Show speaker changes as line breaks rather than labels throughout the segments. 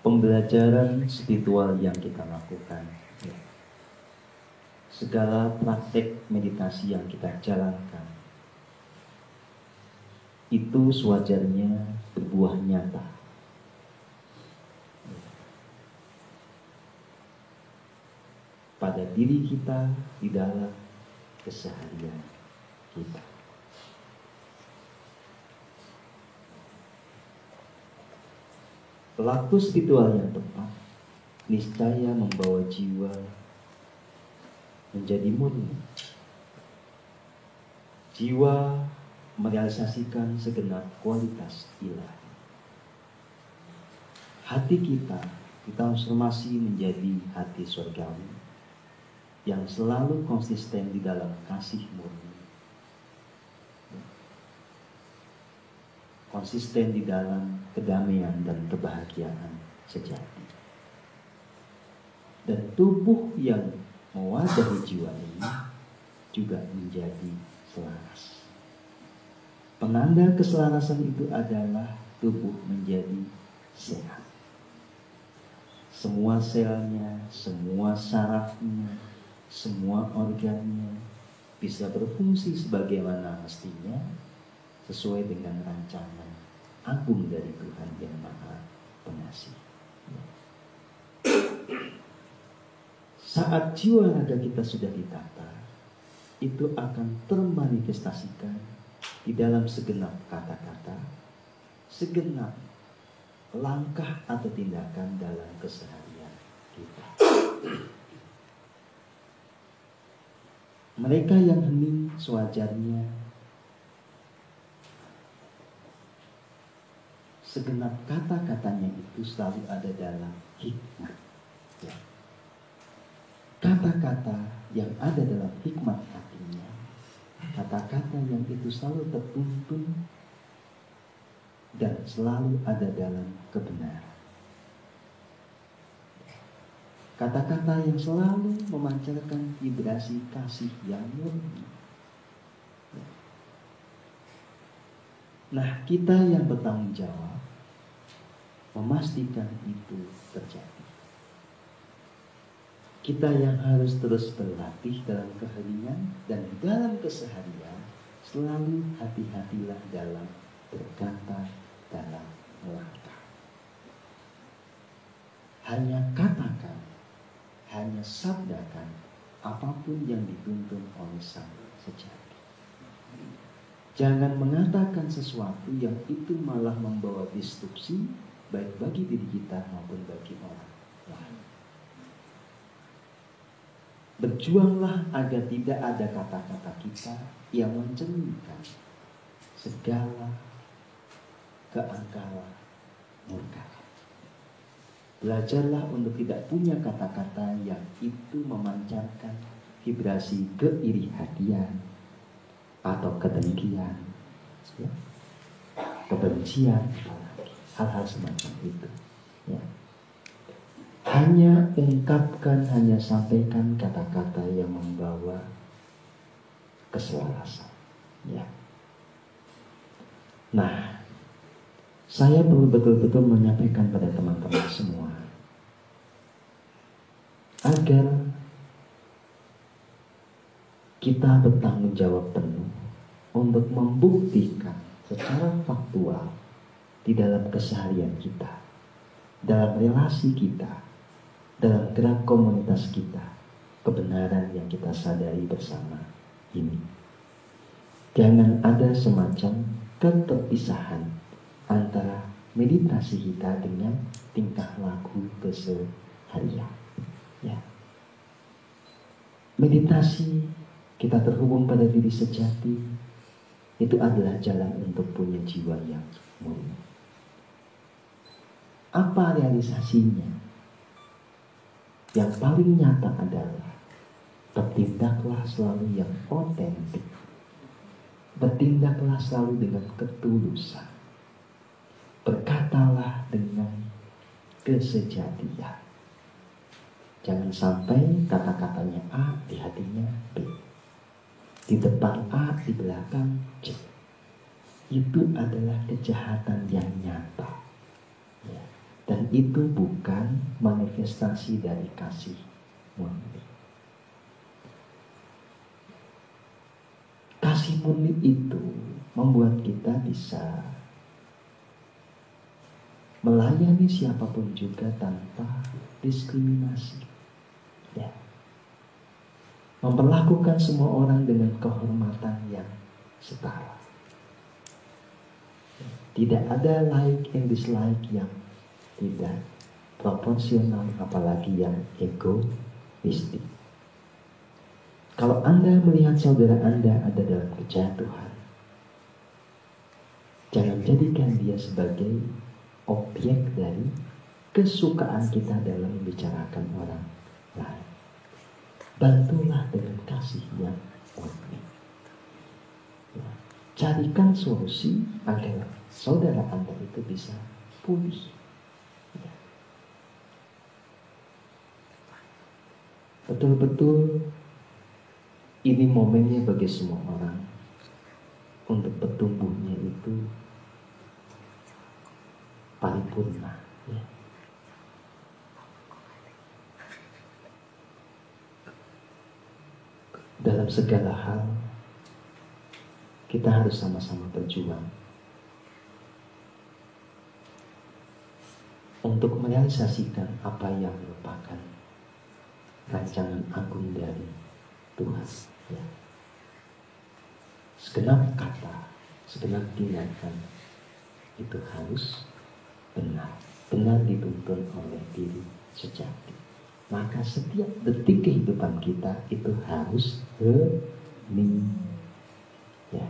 pembelajaran spiritual yang kita lakukan, ya. Segala praktek meditasi yang kita jalankan, itu sewajarnya berbuah nyata pada diri kita di dalam keseharian kita. Pelaku spiritual yang tepat niscaya membawa jiwa menjadi murni. Jiwa merealisasikan segenap kualitas ilahi. Hati kita ditransformasi menjadi hati surgawi yang selalu konsisten di dalam kasih murni, konsisten di dalam kedamaian dan kebahagiaan sejati. Dan tubuh yang mewadahi jiwa ini juga menjadi selaras. Penanda keselarasan itu adalah tubuh menjadi sehat. Semua selnya, semua sarafnya, semua organnya bisa berfungsi sebagaimana mestinya, sesuai dengan rancangan agung dari Tuhan yang Maha Pengasih. Saat jiwa raga kita sudah ditata, itu akan termanifestasikan di dalam segenap kata-kata, segenap langkah atau tindakan dalam keseharian kita. Mereka yang hening sewajarnya segenap kata-katanya itu selalu ada dalam hikmat. Ya. Kata-kata yang ada dalam hikmat hatinya, kata-kata yang itu selalu tertuntun dan selalu ada dalam kebenaran. Kata-kata yang selalu memancarkan vibrasi kasih yang murni. Nah, kita yang bertanggung jawab memastikan itu terjadi. Kita yang harus terus berlatih dalam keheningan dan dalam keseharian, selalu hati-hatilah dalam berkata, dalam melangkah. Hanya katakan, hanya sabdakan apapun yang dituntun oleh Sang Sejati. Jangan mengatakan sesuatu yang itu malah membawa destruksi, baik bagi diri kita maupun bagi orang lain. Berjuanglah agar tidak ada kata-kata kita yang mencerminkan segala keangkaran murka. Belajarlah untuk tidak punya kata-kata yang itu memancarkan vibrasi keiri hatian atau kedengkian, ya, kebencian, hal-hal semacam itu. Ya. Hanya ungkapkan, hanya sampaikan kata-kata yang membawa keselarasan. Ya. Nah, saya perlu betul-betul menyampaikan pada teman-teman semua agar kita bertanggung jawab penuh untuk membuktikan secara faktual di dalam keseharian kita, dalam relasi kita, dalam gerak komunitas kita, kebenaran yang kita sadari bersama ini. Jangan ada semacam keterpisahan antara meditasi kita dengan tingkah laku keseharian. Ya. Meditasi kita terhubung pada diri sejati, itu adalah jalan untuk punya jiwa yang murni. Apa realisasinya? Yang paling nyata adalah bertindaklah selalu yang otentik. Bertindaklah selalu dengan ketulusan. Berkatalah dengan kesejatian. Jangan sampai kata-katanya A, di hatinya B. Di depan A, di belakang C. Itu adalah kejahatan yang nyata. Ya. Dan itu bukan manifestasi dari kasih murni. Kasih murni itu membuat kita bisa melayani siapapun juga tanpa diskriminasi. Ya. Memperlakukan semua orang dengan kehormatan yang setara. Tidak ada like and dislike yang tidak proporsional, apalagi yang egoistik. Kalau Anda melihat saudara Anda ada dalam kejatuhan, jangan jadikan dia sebagai objek dari kesukaan kita dalam membicarakan orang lain. Bantulah dengan kasih yang murni. Carikan solusi agar saudara Anda itu bisa pulih. Betul-betul ini momennya bagi semua orang untuk bertumbuhnya itu paripurna. Ya. Dalam segala hal kita harus sama-sama berjuang untuk merealisasikan apa yang merupakan rancangan agung dari Tuhan. Ya. Segenap kata, segenap tindakan itu harus benar, benar dituntun oleh diri sejati. Maka setiap detik kehidupan kita itu harus hening. Ya.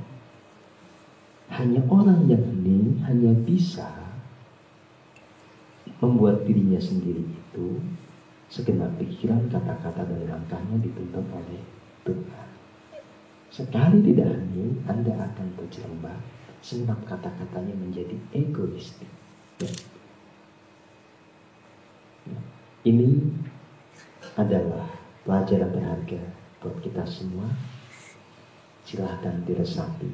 Hanya orang yang hening hanya bisa membuat dirinya sendiri itu segenap pikiran, kata-kata, dan langkahnya dituntun oleh Tuhan. Sekali tidak hening, Anda akan terjerembab. Segenap kata-katanya menjadi egoistik. Ya. Ini adalah pelajaran berharga buat kita semua. Silahkan diresapi.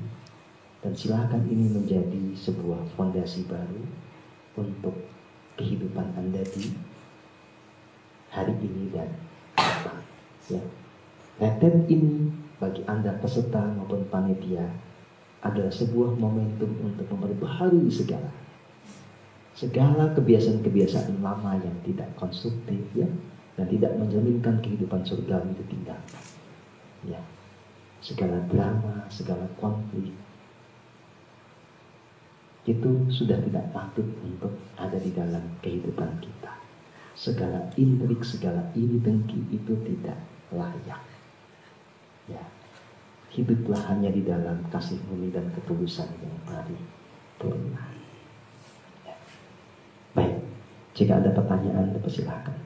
Dan silakan ini menjadi sebuah fondasi baru untuk kehidupan Anda di hari ini dan depan. Ya. Retret ini bagi Anda peserta maupun panitia adalah sebuah momentum untuk memperbaharui segala kebiasaan-kebiasaan lama yang tidak konstruktif, ya, dan tidak menjaminkan kehidupan surgawi itu tinggalkan. Ya. Segala drama, segala konflik itu sudah tidak patut untuk ada di dalam kehidupan kita. Segala intrik, segala iri dengki itu tidak layak. Ya. Hiduplah hanya di dalam kasih murni dan ketulusan yang paripurna. Ya. Baik, jika ada pertanyaan, silakan.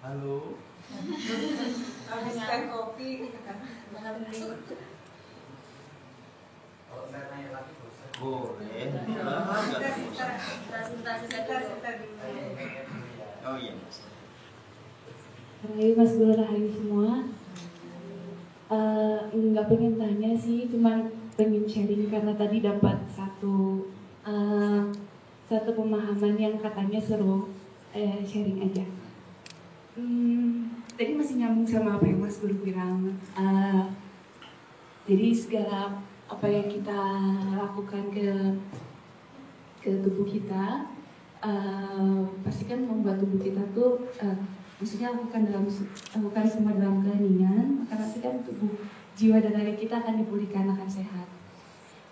Halo.
Habiskan kopi.
Kalau saya tanya lagi bosan.
Boleh. Oh iya.
Hai Mas Guru, Rahayu semua. Nggak pengen tanya sih, cuman pengen sharing karena tadi dapat satu pemahaman yang katanya seru. Sharing aja. Tadi masih nyambung sama apa yang Mas Guru bilang. Jadi segala apa yang kita lakukan ke tubuh kita pasti kan membuat tubuh kita tuh maksudnya lakukan semua dalam keheningan, maka nanti kan tubuh, jiwa dan raga kita akan dipulihkan, akan sehat.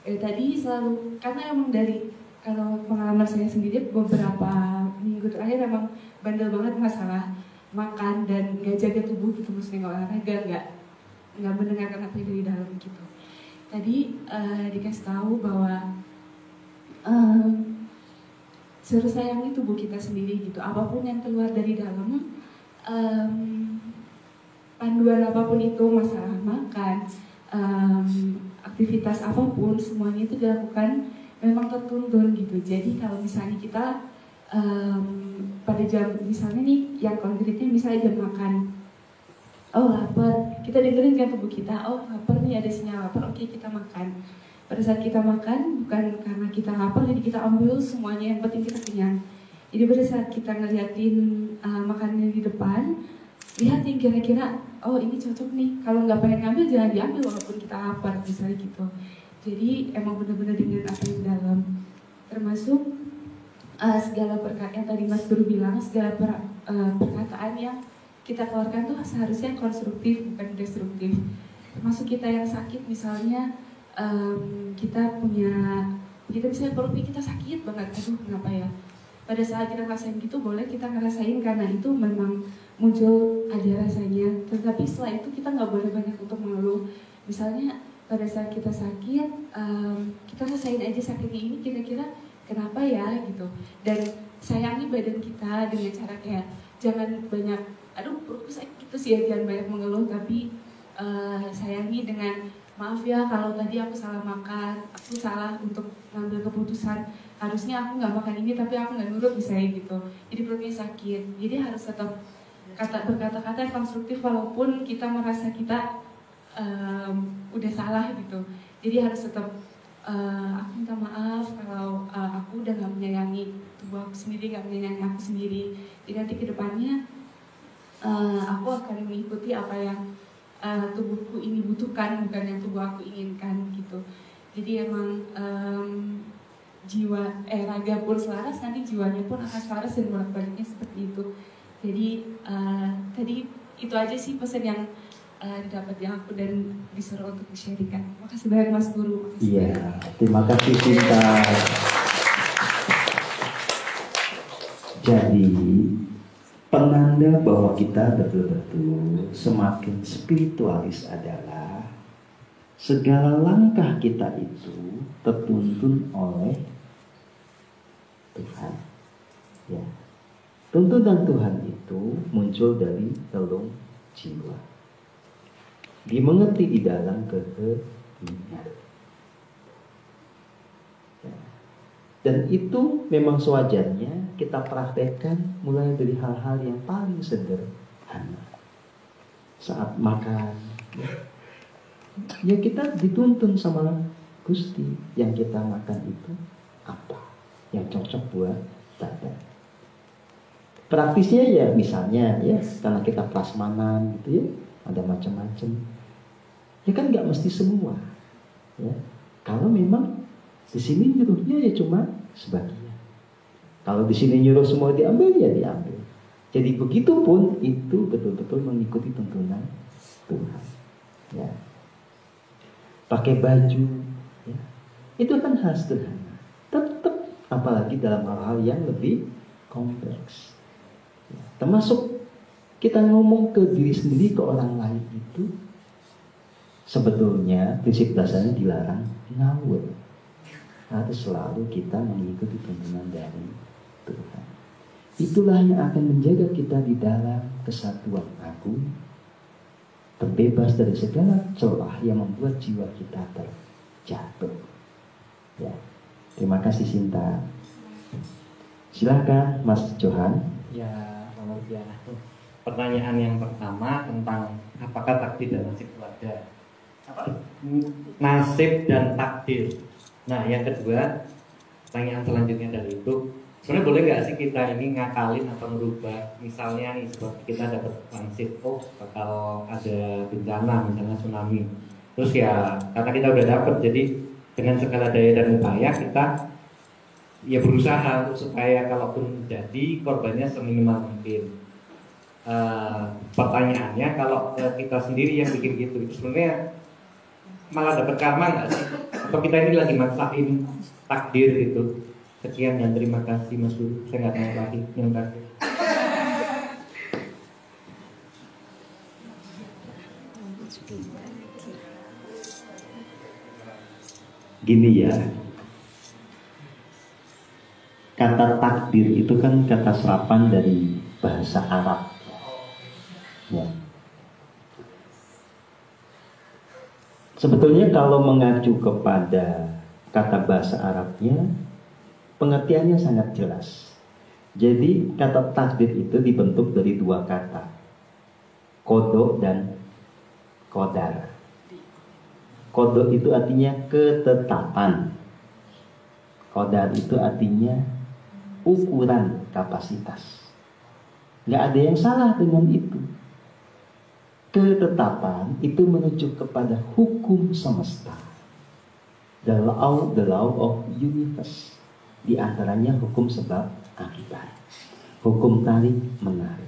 Tadi selalu, karena emang dari kalau pengalaman saya sendiri beberapa minggu terakhir emang bandel banget masalah makan dan nggak jaga tubuh gitu, maksudnya nggak olahraga, nggak mendengarkan apa yang dari dalam gitu. Tadi dikasih tahu bahwa suruh sayangi tubuh kita sendiri gitu, apapun yang keluar dari dalam, panduan apapun itu, masalah makan, aktivitas apapun, semuanya itu dilakukan memang tertuntun gitu. Jadi kalau misalnya kita pada jam, misalnya nih yang konkretnya misalnya jam makan, oh lapar, kita dengerin kan tubuh kita, oh lapar nih, ada sinyal lapar, oke kita makan. Pada saat kita makan, bukan karena kita lapar jadi kita ambil semuanya, yang penting kita kenyang. Jadi pada saat kita ngeliatin makanan di depan, lihat yang kira-kira, oh ini cocok nih, kalau nggak pengen ngambil jangan diambil walaupun kita lapar, misalnya gitu. Jadi emang benar-benar dengan apa yang dalam, termasuk segala perkataan yang tadi Mas Guru bilang, segala perkataan yang kita keluarkan tuh seharusnya konstruktif bukan destruktif. Termasuk kita yang sakit misalnya, kita misalnya perut kita sakit banget, aduh kenapa ya? Pada saat kita ngerasain gitu boleh kita ngerasain karena itu memang muncul ada rasanya. Tetapi setelah itu kita nggak boleh banyak untuk mengeluh. Misalnya pada saat kita sakit, kita rasain aja sakitnya ini kira-kira kenapa ya gitu. Dan sayangi badan kita dengan cara kayak jangan banyak, aduh perutku sakit gitu sih ya, jangan banyak mengeluh, tapi sayangi dengan maaf ya kalau tadi aku salah makan, aku salah untuk ngambil keputusan, harusnya aku nggak makan ini tapi aku nggak nurut misalnya gitu, jadi perutnya sakit. Jadi harus tetap berkata-kata yang konstruktif walaupun kita merasa kita udah salah gitu. Jadi harus tetap aku minta maaf kalau aku udah nggak menyayangi tubuh aku sendiri, nggak menyayangi aku sendiri. Jadi nanti kedepannya aku akan mengikuti apa yang tubuhku ini butuhkan, bukan yang tubuh aku inginkan gitu. Jadi emang raga pun selaras, nanti jiwanya pun akan selaras dan bolak-baliknya seperti itu. Jadi tadi itu aja sih pesan yang didapat yang aku dan disuruh untuk di-sharingkan. Makasih banyak Mas Guru.
Iya, terima kasih Cinta. Jadi penanda bahwa kita betul-betul semakin spiritualis adalah segala langkah kita itu tertuntun oleh Tuhan. Ya. Tuntunan Tuhan itu muncul dari relung jiwa. Dimengerti di dalam keheningan. Ya. Dan itu memang sewajarnya kita praktekkan mulai dari hal-hal yang paling sederhana. Saat makan, ya kita dituntun sama Gusti, yang kita makan itu apa yang cocok buat badan. Praktisnya ya misalnya ya karena kita prasmanan gitu ya, ada macam-macam. Ya kan nggak mesti semua. Ya. Kalau memang di sini nyuruhnya ya cuma sebagian. Kalau di sini nyuruh semua diambil ya diambil. Jadi begitupun itu betul-betul mengikuti tuntunan Tuhan. Ya. Pakai baju, ya. Itu kan hal sederhana. Tetap apalagi dalam hal-hal yang lebih kompleks. Ya. Termasuk kita ngomong ke diri sendiri, ke orang lain itu sebetulnya prinsip dasarnya dilarang ngawur. Harus selalu kita mengikuti tuntunan dari Tuhan. Itulah yang akan menjaga kita di dalam kesatuan agung, terbebas dari segala celah yang membuat jiwa kita terjatuh. Ya, terima kasih Sinta. Silakan Mas Johan.
Ya, selamat siang. Pertanyaan yang pertama tentang apakah takdir dan nasib itu ada? Nasib dan takdir. Nah, yang kedua, pertanyaan selanjutnya dari itu, sebenarnya boleh nggak sih kita ini ngakalin atau merubah? Misalnya nih, seperti kita dapat transit, bakal ada bencana, misalnya tsunami. Terus ya, karena kita udah dapat, jadi dengan segala daya dan upaya kita ya berusaha untuk supaya kalaupun jadi korbannya seminimal mungkin. Pertanyaannya, kalau kita sendiri yang bikin gitu, itu sebenarnya malah dapat karma nggak sih? Atau kita ini lagi maksain takdir gitu? Sekian dan terima kasih Mas Guru. Saya nggak tahu lagi yang terakhir.
Gini ya, kata takdir itu kan kata serapan dari bahasa Arab. Ya. Sebetulnya kalau mengacu kepada kata bahasa Arabnya, pengertiannya sangat jelas. Jadi kata takdir itu dibentuk dari dua kata, Kodok dan kodar. Kodok itu artinya ketetapan. Kodar itu artinya ukuran kapasitas. Nggak ada yang salah dengan itu. Ketetapan itu menuju kepada hukum semesta. The law of universe. Di antaranya hukum sebab akibat. Hukum tarik menarik.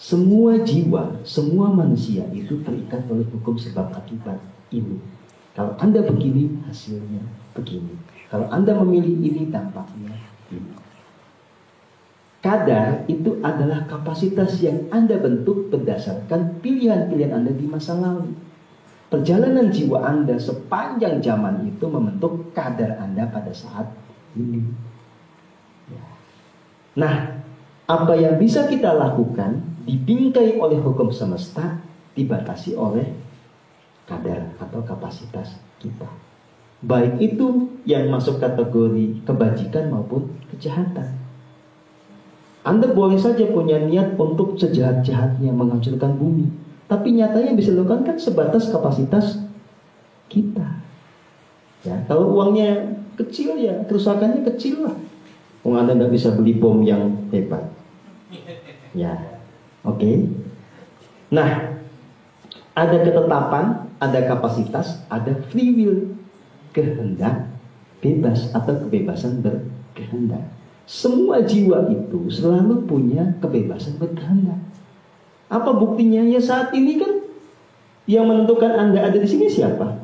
Semua jiwa, semua manusia itu terikat oleh hukum sebab akibat ini. Kalau Anda begini, hasilnya begini. Kalau Anda memilih ini, dampaknya ini. Kadar itu adalah kapasitas yang Anda bentuk berdasarkan pilihan-pilihan Anda di masa lalu. Perjalanan jiwa Anda sepanjang zaman itu membentuk kadar Anda pada saat ini. Nah, apa yang bisa kita lakukan dibingkai oleh hukum semesta, dibatasi oleh kadar atau kapasitas kita. Baik itu yang masuk kategori kebajikan maupun kejahatan. Anda boleh saja punya niat untuk sejahat-jahatnya menghancurkan bumi, tapi nyatanya bisa dilakukan kan sebatas kapasitas kita. Ya, kalau uangnya kecil ya kerusakannya kecil lah. Anda nggak bisa beli bom yang hebat. Ya, oke. Nah, ada ketetapan, ada kapasitas, ada free will, kehendak bebas atau kebebasan berkehendak. Semua jiwa itu selalu punya kebebasan berkehendak. Apa buktinya? Ya saat ini kan yang menentukan Anda ada di sini siapa?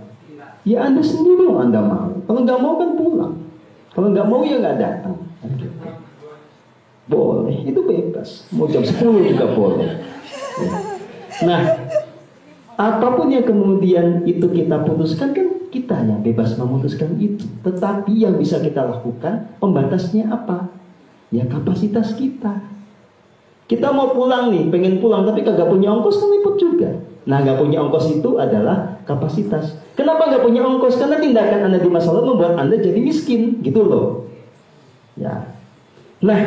Ya Anda sendiri mau Anda mau. Kalau nggak mau kan pulang. Kalau nggak mau ya nggak datang. Boleh, itu bebas. Mau jam 10 juga boleh. Ya. Nah, apapun yang kemudian itu kita putuskan kan kita yang bebas memutuskan itu. Tetapi yang bisa kita lakukan pembatasnya apa? Ya kapasitas kita. Kita mau pulang nih, pengen pulang tapi kagak punya ongkos kan ribet juga. Nah, nggak punya ongkos itu adalah kapasitas. Kenapa nggak punya ongkos? Karena tindakan Anda di masa lalu membuat Anda jadi miskin, gitu loh. Ya. Nah,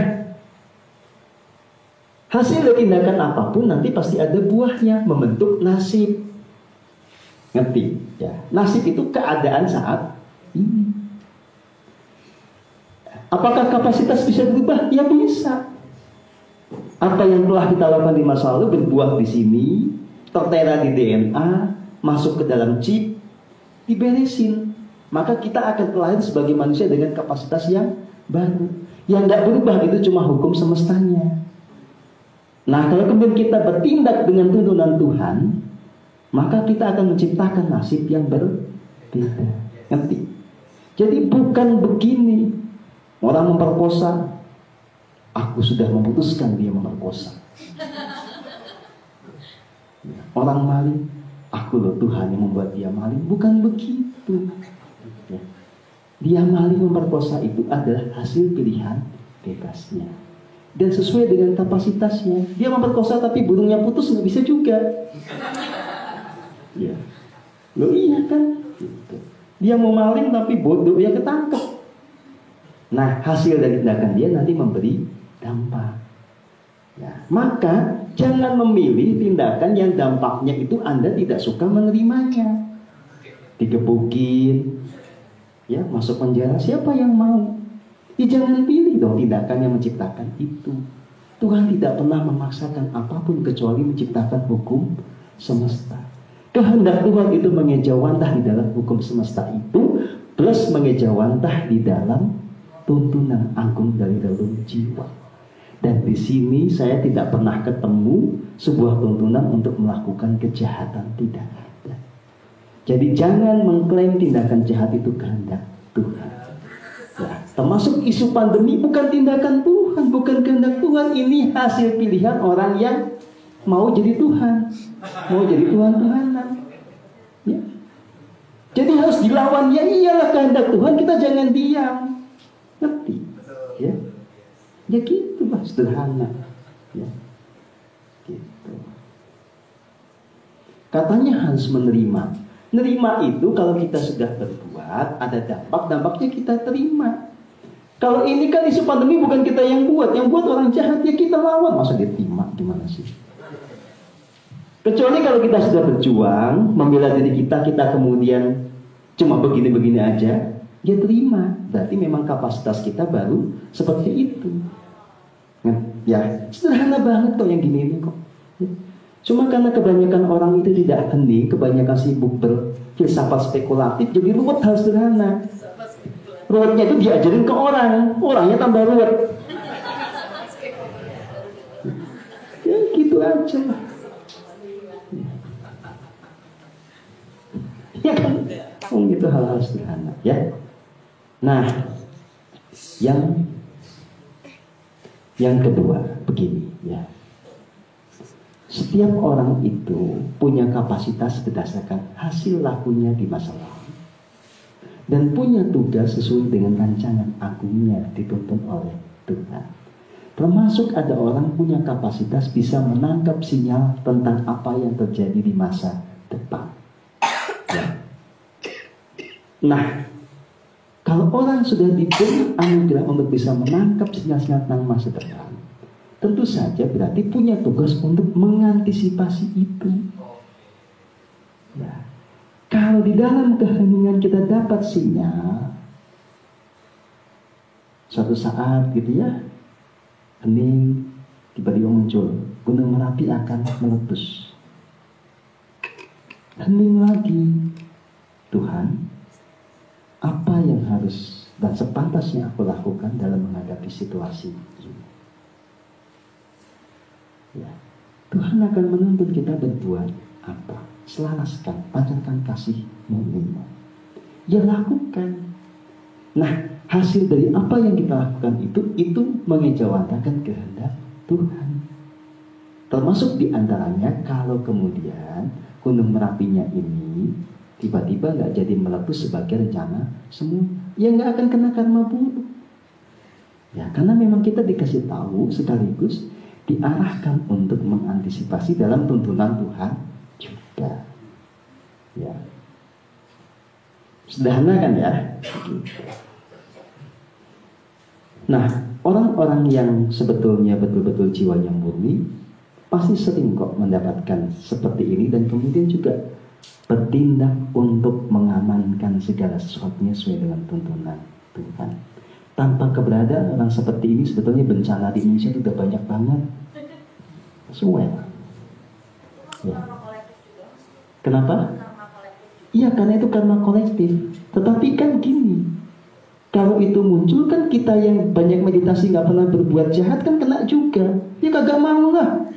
hasil dari tindakan apapun nanti pasti ada buahnya, membentuk nasib. Ngerti? Ya. Nasib itu keadaan saat ini. Apakah kapasitas bisa berubah? Ya bisa. Apa yang telah kita lakukan di masa lalu berbuah di sini, tertera di DNA, masuk ke dalam chip, diberesin. Maka kita akan terlahir sebagai manusia dengan kapasitas yang baru. Yang tidak berubah itu cuma hukum semestanya. Nah, kalau kemudian kita bertindak dengan tuntunan Tuhan, maka kita akan menciptakan nasib yang berbeda. Ngerti? Jadi bukan begini. Orang memperkosa, aku sudah memutuskan dia memperkosa. Orang maling, aku loh Tuhan yang membuat dia maling. Bukan begitu. Dia maling memperkosa itu adalah hasil pilihan bebasnya. Dan sesuai dengan kapasitasnya. Dia memperkosa tapi burungnya putus nggak bisa juga. Ya, loh iya kan? Gitu. Dia mau maling tapi bodoh ya ketangkep. Nah, hasil dari tindakan dia nanti memberi dampak. Ya, maka jangan memilih tindakan yang dampaknya itu Anda tidak suka menerimanya. Digebukin, ya masuk penjara, siapa yang mau? Ya jangan pilih dong tindakan yang menciptakan itu. Tuhan tidak pernah memaksakan apapun kecuali menciptakan hukum semesta. Kehendak Tuhan itu mengejawantah di dalam hukum semesta itu, plus mengejawantah di dalam tuntunan agung dari dalam jiwa. Dan di sini saya tidak pernah ketemu sebuah tuntunan untuk melakukan kejahatan, tidak ada. Jadi jangan mengklaim tindakan jahat itu kehendak Tuhan. Ya, termasuk isu pandemi bukan tindakan Tuhan, bukan kehendak Tuhan. Ini hasil pilihan orang yang mau jadi Tuhan, mau jadi Tuhan-Tuhanan. Ya. Jadi harus dilawan. Ya iyalah kehendak Tuhan, kita jangan diam. Ngerti? Ya, ya gitulah sederhana. Ya, gitu. Katanya harus menerima. Nerima itu kalau kita sudah berbuat, ada dampaknya kita terima. Kalau ini kan isu pandemi bukan kita yang buat orang jahat ya kita lawan. Masa dia terima? Gimana sih? Kecuali kalau kita sudah berjuang membela diri kita, kita kemudian cuma begini-begini aja, ya terima. Berarti memang kapasitas kita baru seperti itu. Ya, sederhana banget kok yang gini ini kok. Cuma karena kebanyakan orang itu tidak hening, kebanyakan sibuk berfilsafat spekulatif, jadi ruwet hal sederhana. Ruwetnya itu diajarin ke orang, orangnya tambah ruwet. Ya gitu aja lah. Ya kan, itu hal-hal sederhana ya. Nah, yang kedua begini ya. Setiap orang itu punya kapasitas berdasarkan hasil lakunya di masa lalu dan punya tugas sesuai dengan rancangan agungnya dituntun oleh Tuhan. Termasuk ada orang punya kapasitas bisa menangkap sinyal tentang apa yang terjadi di masa depan. Ya. Nah, kalau orang sudah diberi anugerah untuk bisa menangkap sinyal-sinyal tentang masa depan, tentu saja berarti punya tugas untuk mengantisipasi itu. Ya. Kalau di dalam keheningan kita dapat sinyal, suatu saat gitu ya, hening, tiba-tiba muncul, Gunung Merapi akan meletus. Hening lagi, Tuhan, apa yang harus dan sepantasnya aku lakukan dalam menghadapi situasi ini? Ya, Tuhan akan menuntut kita berbuat apa? Selaraskan, pancarkan kasih murni-Mu. Ya lakukan. Nah, hasil dari apa yang kita lakukan itu mengejawantakan kehendak Tuhan. Termasuk diantaranya kalau kemudian Gunung Merapinya ini tiba-tiba nggak jadi meletus sebagai rencana semua, ya nggak akan kena karma buruk. Ya, karena memang kita dikasih tahu sekaligus diarahkan untuk mengantisipasi dalam tuntunan Tuhan juga. Ya, sederhana kan ya? Nah, orang-orang yang sebetulnya betul-betul jiwanya murni pasti sering kok mendapatkan seperti ini dan kemudian juga bertindak untuk mengamankan segala sesuatunya sesuai dengan tuntunan Tuhan. Tanpa keberadaan orang seperti ini sebetulnya bencana di Indonesia sudah banyak banget. Semua. Ya. Kenapa? Iya, karena itu karma kolektif. Tetapi kan gini, kalau itu muncul kan kita yang banyak meditasi nggak pernah berbuat jahat kan kena juga. Ya kagak mau lah.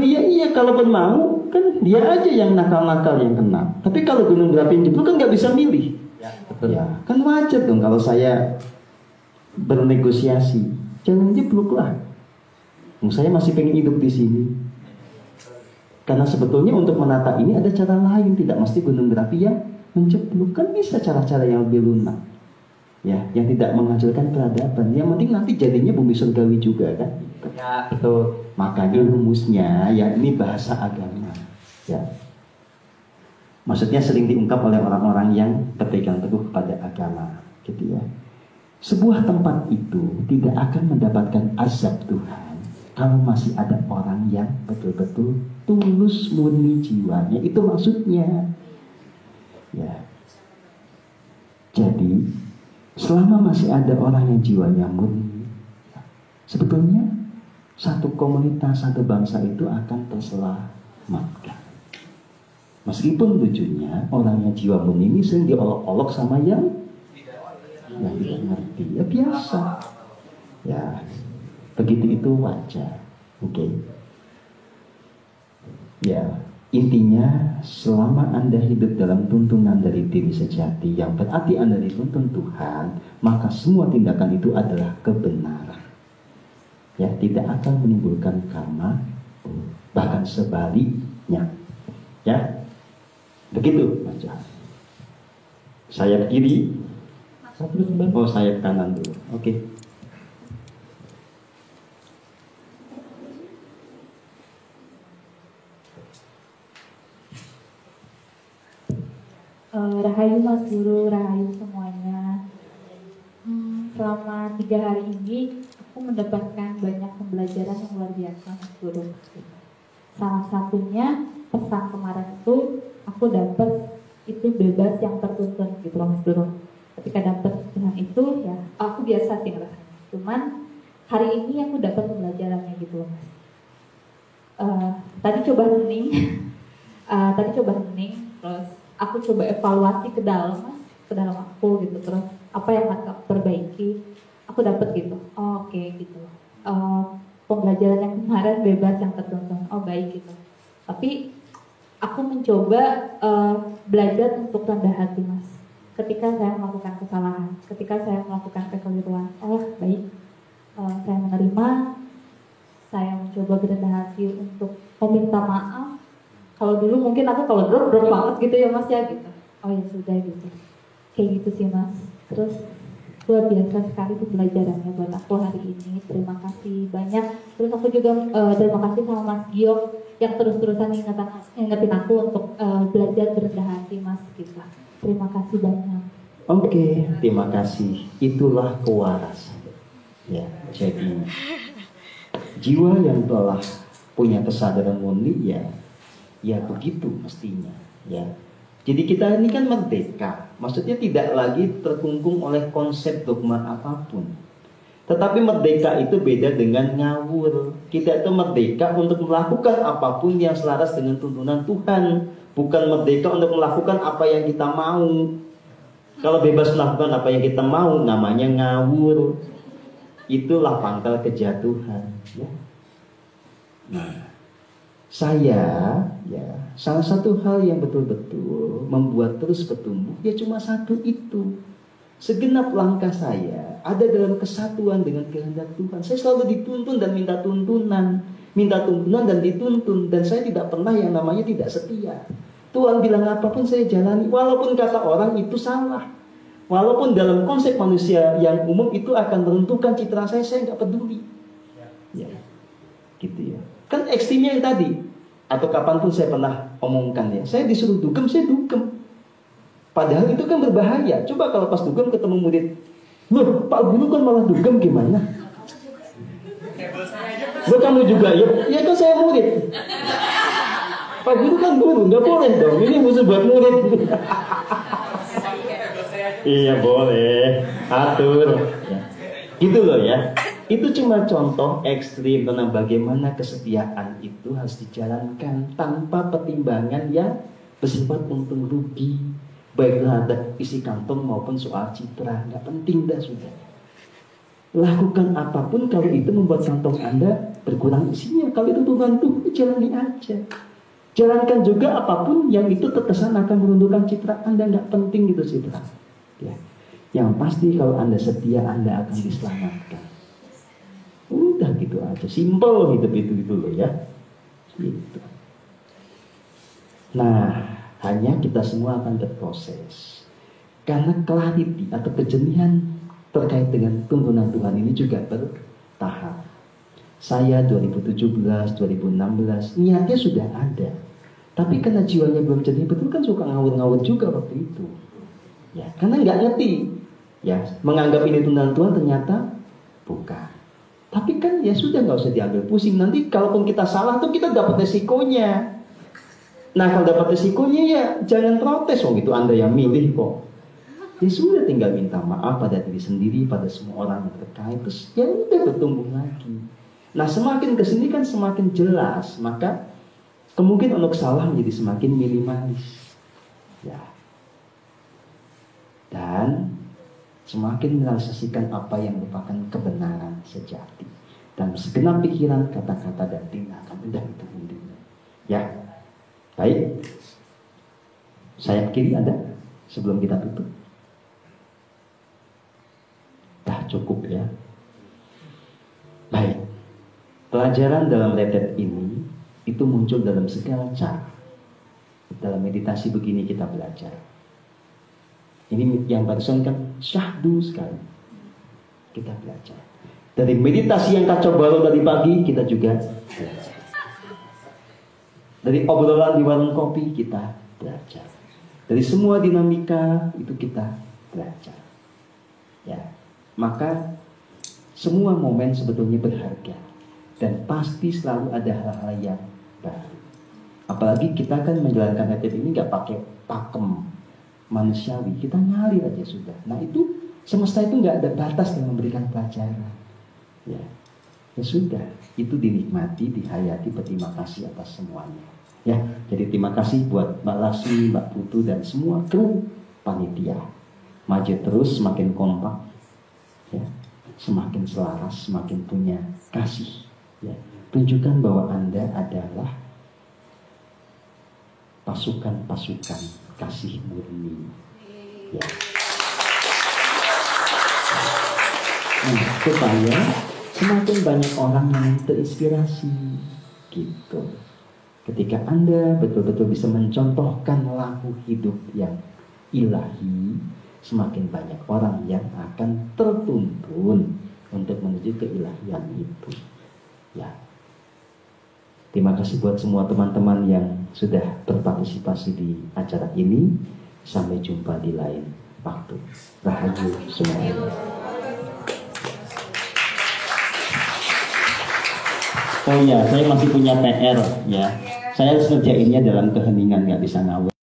Iya, kalaupun mau kan dia aja yang nakal-nakal yang kena. Tapi kalau gunung berapi jeblok kan nggak bisa milih.
Ya, betul.
Ya, kan wajar dong kalau saya bernegosiasi. Jangan jeblok lah. Saya masih pengen hidup di sini. Karena sebetulnya untuk menata ini ada cara lain, tidak mesti gunung berapi yang menjeblok. Kan bisa cara-cara yang lebih lunak. Ya, yang tidak menghasilkan peradaban. Yang penting nanti jadinya bumi surgawi juga kan.
Ya, betul.
Makanya rumusnya ya ini bahasa agama. Ya. Maksudnya sering diungkap oleh orang-orang yang berpegang teguh kepada agama, gitu ya. Sebuah tempat itu tidak akan mendapatkan azab Tuhan kalau masih ada orang yang betul-betul tulus murni jiwanya. Itu maksudnya. Ya. Jadi selama masih ada orang yang jiwanya murni, sebetulnya satu komunitas, satu bangsa itu akan terselamatkan. Meskipun lucunya orang yang jiwa murni ini sering diolok-olok sama yang tidak ngerti. Ya biasa. Ya, begitu itu wajar. Oke. Ya, intinya selama Anda hidup dalam tuntunan dari diri sejati yang berarti Anda dituntun Tuhan, maka semua tindakan itu adalah kebenaran. Ya, tidak akan menimbulkan karma, bahkan sebaliknya. Ya, begitu baca. Sayap kiri, oh sayap kanan dulu. Oke.
Rahayu Mas Guru, rahayu semuanya. Selama 3 hari ini aku mendapatkan banyak pembelajaran yang luar biasa Mas Guru. Salah satunya pesan kemarin itu aku dapat itu bebas yang tertuntun gitu loh Mas Doro. Ketika dapat pesan itu ya aku biasa sih rasanya. Cuman hari ini aku dapat pembelajarannya gitu loh Mas. Tadi coba hening, terus aku coba evaluasi ke dalam Mas, ke dalam aku gitu, terus apa yang harus aku perbaiki, aku dapat gitu. Oh, oke gitu. Pembelajaran yang kemarin bebas yang tertuntun, oh baik gitu. Tapi aku mencoba belajar untuk rendah hati Mas. Ketika saya melakukan kesalahan, ketika saya melakukan kekeliruan, oh baik, saya menerima, saya mencoba berendah hati untuk meminta maaf. Kalau dulu mungkin aku kalau drop banget gitu ya Mas ya gitu. Oh ya sudah gitu. Kayak gitu sih Mas. Terus luar biasa sekali pembelajarannya buat aku hari ini. Terima kasih banyak. Terus aku juga terima kasih sama Mas Giok yang terus-terusan ingetin aku untuk belajar berendah hati Mas gitu. Terima kasih banyak.
Oke, terima kasih. Itulah kewarasan. Ya, jadi jiwa yang telah punya kesadaran murni ya begitu mestinya. Ya, jadi kita ini kan merdeka. Maksudnya tidak lagi terkungkung oleh konsep dogma apapun. Tetapi merdeka itu beda dengan ngawur. Kita itu merdeka untuk melakukan apapun yang selaras dengan tuntunan Tuhan. Bukan merdeka untuk melakukan apa yang kita mau. Kalau bebas melakukan apa yang kita mau, namanya ngawur. Itulah pangkal kejatuhan. Ya. Nah, salah satu hal yang betul-betul membuat terus bertumbuh, ya cuma satu itu. Segenap langkah saya ada dalam kesatuan dengan kehendak Tuhan. Saya selalu dituntun dan minta tuntunan dan dituntun. Dan saya tidak pernah yang namanya tidak setia. Tuhan bilang apapun saya jalani, walaupun kata orang itu salah. Walaupun dalam konsep manusia yang umum itu akan menentukan citra saya nggak peduli. Ya, gitu ya. Kan ekstrimnya yang tadi. Atau kapanpun saya pernah omongkan ya, saya disuruh dugem, saya dugem. Padahal itu kan berbahaya. Coba kalau pas dugem ketemu murid, loh Pak Guru kan malah dugem gimana? Loh kamu juga ya kan saya murid. Pak Guru kan guru, nggak boleh dong. Ini khusus buat murid. Iya boleh, atur. Ya. Gitu loh ya. Itu cuma contoh ekstrim tentang bagaimana kesetiaan itu harus dijalankan tanpa pertimbangan yang bersifat untung rugi, baik terhadap isi kantong maupun soal citra. Nggak penting dah sudah. Lakukan apapun kalau itu membuat kantong Anda berkurang isinya. Kalau itu Tuhan tuh jalani aja. Jalankan juga apapun yang itu terkesan akan meruntuhkan citra Anda. Nggak penting gitu citra. Ya. Yang pasti kalau Anda setia, Anda akan diselamatkan. Udah gitu aja, simple hidup itu gitu loh ya. Gitu. Nah, hanya kita semua akan berproses. Karena clarity atau kejenihan terkait dengan tuntunan Tuhan ini juga bertahap. Saya 2017, 2016 niatnya sudah ada. Tapi karena jiwanya belum jernih betul kan suka ngawur-ngawur juga waktu itu. Ya, karena nggak ngerti. Ya, menganggap ini tuntunan Tuhan ternyata bukan. Tapi kan ya sudah nggak usah diambil pusing. Nanti kalaupun kita salah tuh kita dapat resikonya. Nah kalau dapat resikonya ya jangan protes. Oh itu Anda yang milih kok. Ya sudah tinggal minta maaf pada diri sendiri, pada semua orang yang terkait. Terus ya udah bertumbuh lagi. Nah semakin kesini kan semakin jelas. Maka kemungkinan untuk salah menjadi semakin minimalis. Ya. Dan semakin merealisasikan apa yang merupakan kebenaran sejati. Dan segenap pikiran, kata-kata, dan tindakan udah itu intinya. Ya, baik. Sayap kiri ada sebelum kita tutup. Dah cukup ya. Baik. Pelajaran dalam retret ini itu muncul dalam segala cara. Dalam meditasi begini kita belajar. Ini yang barusan kan syahdu sekali. Kita belajar. Dari meditasi yang kacau balau tadi pagi, kita juga belajar. Dari obrolan di warung kopi, kita belajar. Dari semua dinamika, itu kita belajar. Ya, maka semua momen sebetulnya berharga. Dan pasti selalu ada hal-hal yang baru. Apalagi kita kan menjalankan hajat ini nggak pakai pakem manusiawi, kita ngalir aja sudah. Nah itu semesta itu nggak ada batas dalam memberikan pelajaran. Ya sudah, itu dinikmati, dihayati, berterima kasih atas semuanya. Ya, jadi terima kasih buat Mbak Lasmi, Mbak Putu dan semua kru panitia. Maju terus, semakin kompak, ya, semakin selaras, semakin punya kasih. Ya, tunjukkan bahwa Anda adalah pasukan-pasukan kasih murni. Ya. Nah, supaya semakin banyak orang yang terinspirasi, gitu. Ketika Anda betul-betul bisa mencontohkan laku hidup yang ilahi, semakin banyak orang yang akan tertuntun untuk menuju keilahian itu. Ya. Terima kasih buat semua teman-teman yang sudah berpartisipasi di acara ini. Sampai jumpa di lain waktu. Rahayu semuanya. Oh ya, saya masih punya PR ya. Saya harus ngerjainnya dalam keheningan, nggak bisa ngawur.